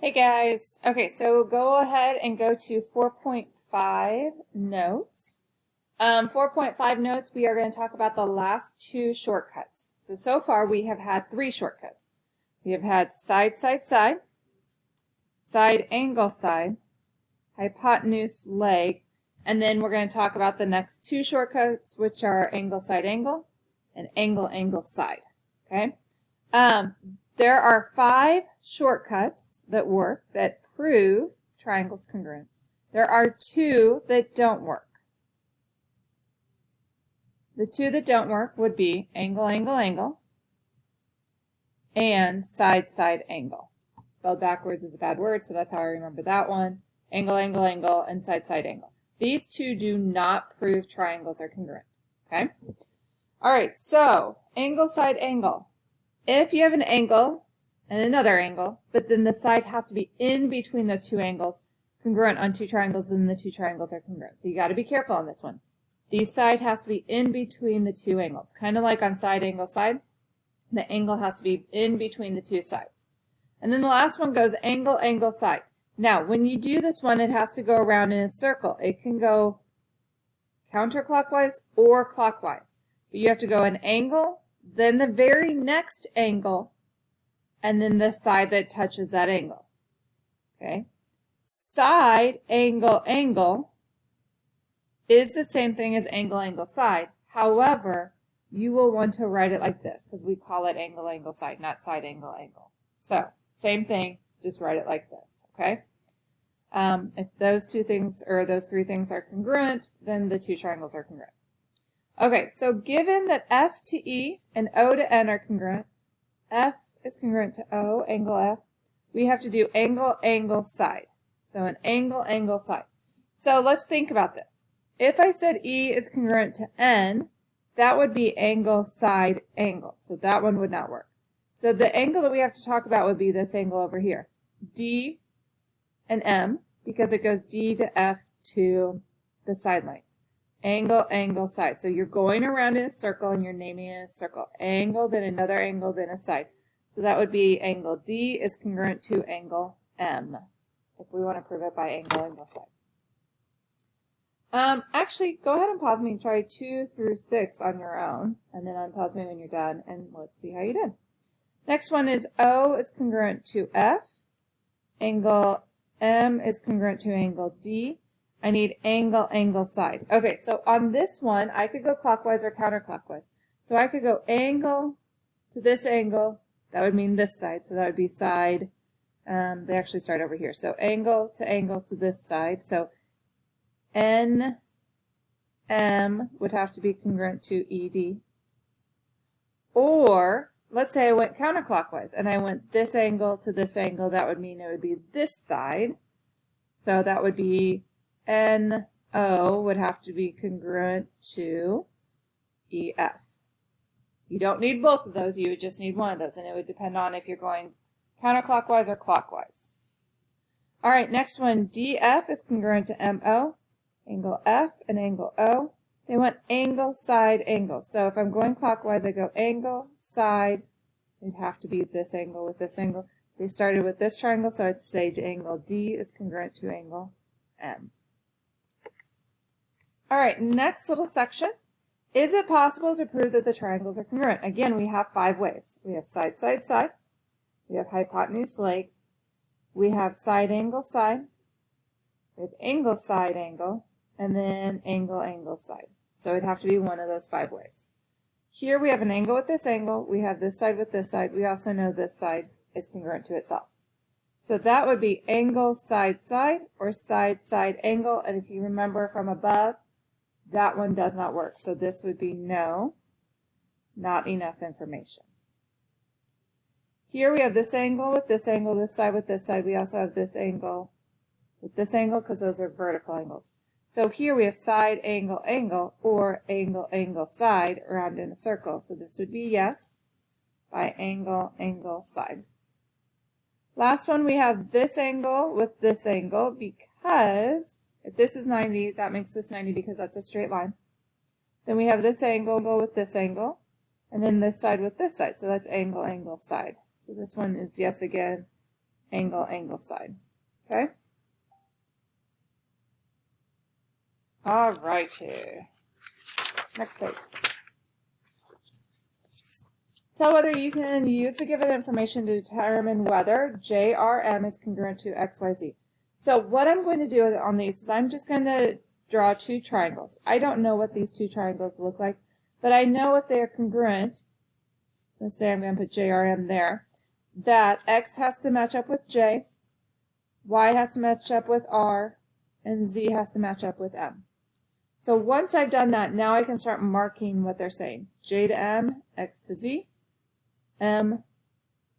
Hey guys. Okay, so go ahead and go to 4.5 notes. 4.5 notes, we are going to talk about the last two shortcuts. So far we have had three shortcuts. We have had side, side, side, side, angle, side, hypotenuse, leg, and then we're going to talk about the next two shortcuts, which are angle, side, angle, and angle, angle, side. Okay? There are 5 shortcuts that work that prove triangles congruent. There are 2 that don't work. The 2 that don't work would be angle, angle, angle, and side, side, angle. Spelled backwards is a bad word, so that's how I remember that one. Angle, angle, angle, and side, side, angle. These 2 do not prove triangles are congruent. Okay? All right, so angle, side, angle. If you have an angle and another angle, but then the side has to be in between those 2 angles, congruent on 2 triangles, then the 2 triangles are congruent. So you got to be careful on this one. The side has to be in between the 2 angles. Kind of like on side, angle, side. The angle has to be in between the 2 sides. And then the last one goes angle, angle, side. Now, when you do this one, it has to go around in a circle. It can go counterclockwise or clockwise. But you have to go an angle, then the very next angle, and then the side that touches that angle. Okay? Side, angle, angle is the same thing as angle, angle, side. However, you will want to write it like this because we call it angle, angle, side, not side, angle, angle. So, same thing, just write it like this. Okay? If those 2 things or those 3 things are congruent, then the 2 triangles are congruent. Okay, so given that F to E and O to N are congruent, F is congruent to O, angle F, we have to do angle, angle, side. So an angle, angle, side. So let's think about this. If I said E is congruent to N, that would be angle, side, angle. So that one would not work. So the angle that we have to talk about would be this angle over here. D and M, because it goes D to F to the side line. Angle, angle, side. So you're going around in a circle and you're naming it a circle. Angle, then another angle, then a side. So that would be angle D is congruent to angle M, if we want to prove it by angle, angle, side. Actually, go ahead and pause me and try 2 through 6 on your own, and then unpause me when you're done, and let's see how you did. Next one is O is congruent to F. Angle M is congruent to angle D. I need angle, angle, side. Okay, so on this one, I could go clockwise or counterclockwise. So I could go angle to this angle. That would mean this side. So that would be side. They actually start over here. So angle to this side. So NM would have to be congruent to ED. Or, let's say I went counterclockwise and I went this angle to this angle. That would mean it would be this side. So that would be NO would have to be congruent to EF. You don't need both of those, you would just need one of those, and it would depend on if you're going counterclockwise or clockwise. All right, next one, DF is congruent to MO, angle F and angle O. They want angle, side, angle. So if I'm going clockwise, I go angle, side. It'd have to be this angle with this angle. They started with this triangle, so I have to say angle D is congruent to angle M. All right, next little section. Is it possible to prove that the triangles are congruent? Again, we have 5 ways. We have side, side, side. We have hypotenuse, leg. We have side, angle, side. We have angle, side, angle. And then angle, angle, side. So it'd have to be one of those 5 ways. Here we have an angle with this angle. We have this side with this side. We also know this side is congruent to itself. So that would be angle, side, side, or side, side, angle. And if you remember from above, that one does not work. So this would be no, not enough information. Here we have this angle with this angle, this side with this side. We also have this angle with this angle because those are vertical angles. So here we have side, angle, angle, or angle, angle, side around in a circle. So this would be yes by angle, angle, side. Last one, we have this angle with this angle because if this is 90, that makes this 90 because that's a straight line. Then we have this angle with this angle, and then this side with this side. So that's angle, angle, side. So this one is yes again, angle, angle side. Okay? All righty. Next page. Tell whether you can use the given information to determine whether JRM is congruent to XYZ. So what I'm going to do on these is I'm just going to draw two triangles. I don't know what these two triangles look like, but I know if they are congruent, let's say I'm going to put JRM there, that X has to match up with J, Y has to match up with R, and Z has to match up with M. So once I've done that, now I can start marking what they're saying. J to M, X to Z, M,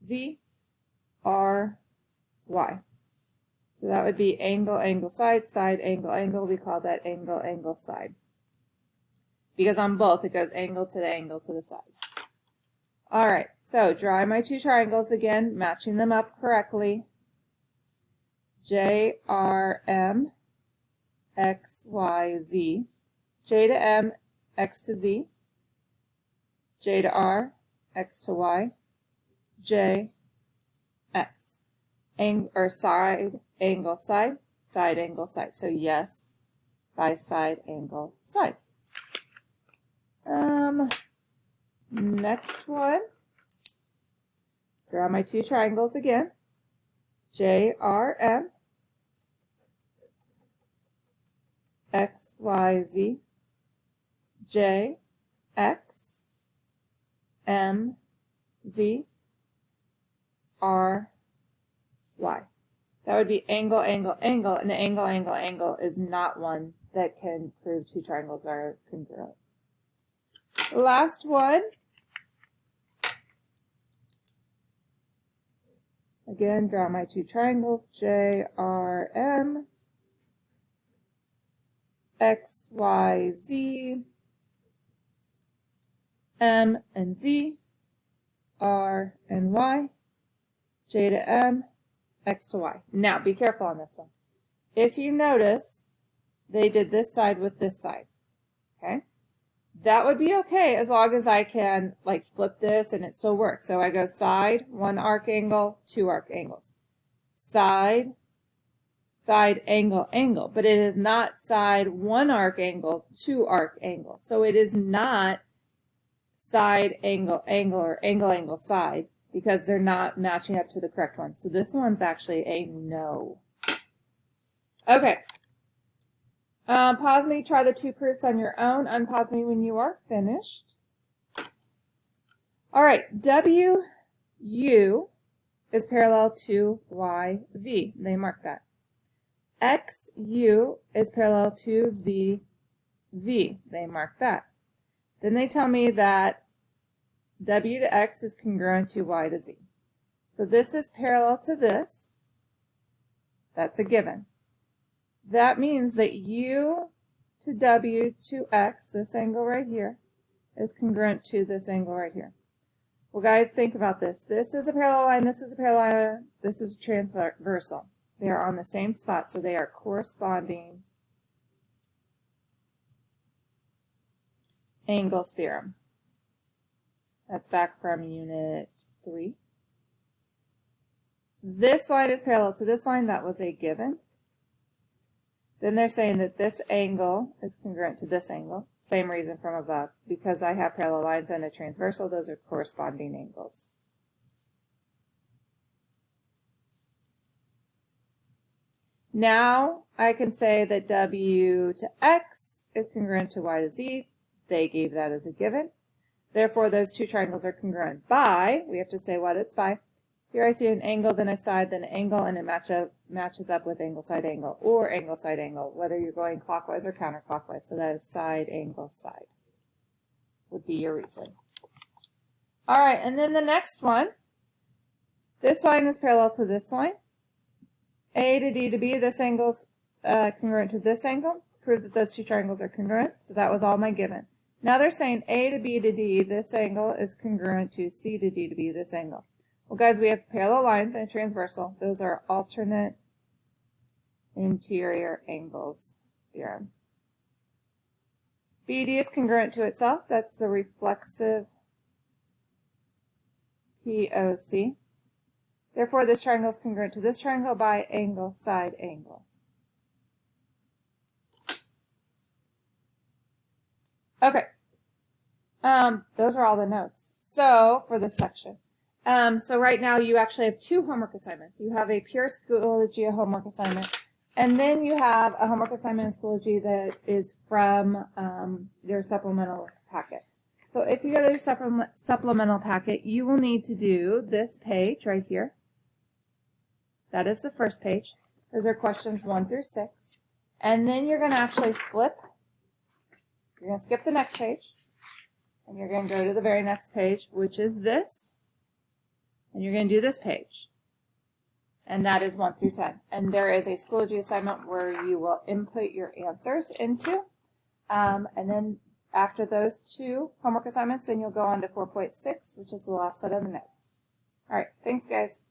Z, R, Y. So that would be angle, angle, side, side, angle, angle. We call that angle, angle, side. Because on both, it goes angle to the angle to the side. All right, so draw my two triangles again, matching them up correctly. J, R, M, X, Y, Z. J to M, X to Z. J to R, X to Y. J, X. Side, angle, side, side, angle, side. So yes, by side, angle, side. Next one. Draw my two triangles again. J, R, M. X, Y, Z. J, X. M, Z. R, Y. That would be angle, angle, angle, and angle, angle, angle is not one that can prove two triangles are congruent. Last one. Again, draw my two triangles, J, R, M, X, Y, Z, M and Z, R and Y, J to M, X to Y. Now, be careful on this one. If you notice, they did this side with this side, okay? That would be okay as long as I can like flip this and it still works. So I go side, one arc angle, two arc angles. Side, side, angle, angle. But it is not side, one arc angle, two arc angle. So it is not side, angle, angle, or angle, angle, side because they're not matching up to the correct one. So this one's actually a no. Okay. Pause me, try the two proofs on your own. Unpause me when you are finished. All right, WU is parallel to YV. They mark that. XU is parallel to ZV. They mark that. Then they tell me that W to X is congruent to Y to Z. So this is parallel to this. That's a given. That means that U to W to X, this angle right here, is congruent to this angle right here. Well, guys, think about this. This is a parallel line, this is a parallel line, this is a transversal. They are on the same spot, so they are corresponding angles theorem. That's back from Unit 3. This line is parallel to this line. That was a given. Then they're saying that this angle is congruent to this angle. Same reason from above. Because I have parallel lines and a transversal, those are corresponding angles. Now I can say that W to X is congruent to Y to Z. They gave that as a given. Therefore, those two triangles are congruent by, we have to say what it's by. Here I see an angle, then a side, then an angle, and it matches up with angle, side, angle, or angle, side, angle, whether you're going clockwise or counterclockwise. So that is side, angle, side would be your reason. All right, and then the next one. This line is parallel to this line. A to D to B, this angle is congruent to this angle. Prove that those two triangles are congruent. So that was all my given. Now they're saying A to B to D, this angle is congruent to C to D to B, this angle. Well, guys, we have parallel lines and transversal. Those are alternate interior angles theorem. BD is congruent to itself. That's the reflexive POC. Therefore, this triangle is congruent to this triangle by angle, side, angle. Okay. Those are all the notes. So, for this section. So right now you actually have two homework assignments. You have a pure Schoology homework assignment, and then you have a homework assignment in Schoology that is from your supplemental packet. So if you go to your supplemental packet, you will need to do this page right here. That is the first page. Those are questions 1 through 6. And then you're going to actually flip. You're going to skip the next page. And you're going to go to the very next page, which is this. And you're going to do this page. And that is 1 through 10. And there is a Schoology assignment where you will input your answers into. And then after those two homework assignments, then you'll go on to 4.6, which is the last set of the notes. All right. Thanks, guys.